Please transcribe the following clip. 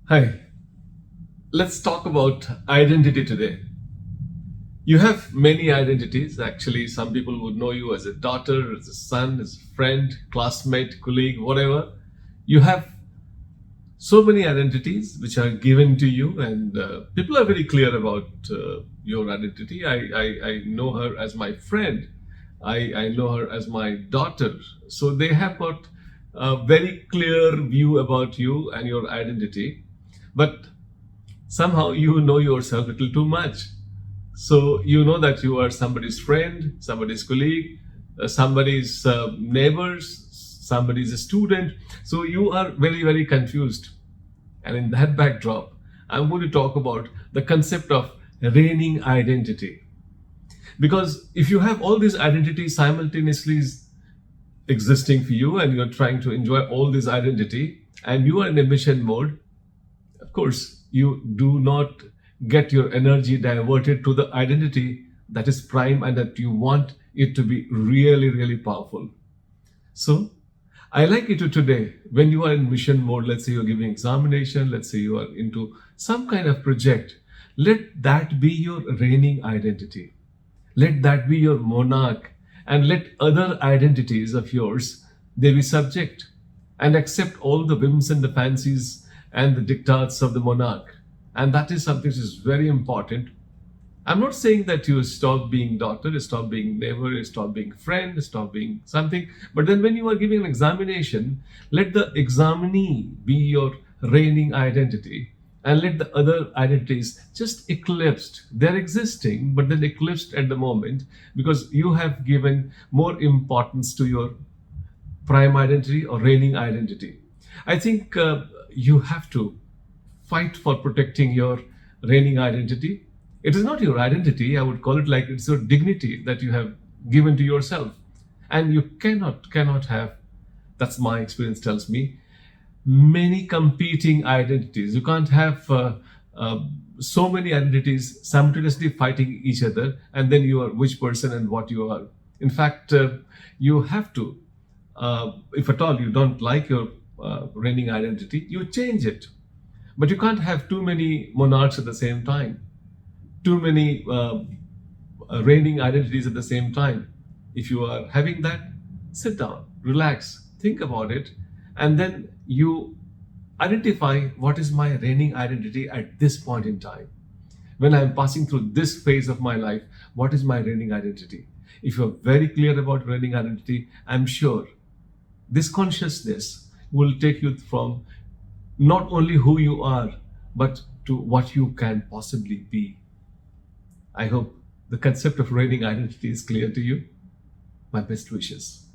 Hi, let's talk about identity today. You have many identities. Actually, some people would know you as a daughter, as a son, as a friend, classmate, colleague, whatever. You have so many identities which are given to you, and people are very clear about your identity. I know her as my friend, I know her as my daughter. So they have got a very clear view about you and your identity. But somehow you know yourself a little too much. So you know that you are somebody's friend, somebody's colleague, somebody's neighbors, somebody's student. So you are very, very confused. And in that backdrop, I'm going to talk about the concept of reigning identity. Because if you have all these identities simultaneously existing for you and you're trying to enjoy all this identity and you are in a mission mode, of course, you do not get your energy diverted to the identity that is prime and that you want it to be really, really powerful. So, I like it to today when you are in mission mode, let's say you're giving examination, let's say you are into some kind of project, let that be your reigning identity. Let that be your monarch and let other identities of yours, they be subject and accept all the whims and the fancies and the diktats of the monarch. And that is something which is very important. I'm not saying that you stop being daughter, stop being neighbor, stop being friend, stop being something. But then when you are giving an examination, let the examinee be your reigning identity and let the other identities just eclipsed. They're existing, but then eclipsed at the moment because you have given more importance to your prime identity or reigning identity. I think you have to fight for protecting your reigning identity. It is not your identity, I would call it like it's your dignity that you have given to yourself. And you cannot have, that's my experience tells me, many competing identities. You can't have so many identities simultaneously fighting each other and then you are which person and what you are. In fact, you have to, if at all you don't like your reigning identity, you change it. But you can't have too many monarchs at the same time, too many reigning identities at the same time. If you are having that, sit down, relax, think about it, and then you identify what is my reigning identity at this point in time. When I'm passing through this phase of my life, what is my reigning identity? If you're very clear about reigning identity, I'm sure this consciousness will take you from not only who you are, but to what you can possibly be. I hope the concept of reigning identity is clear to you. My best wishes.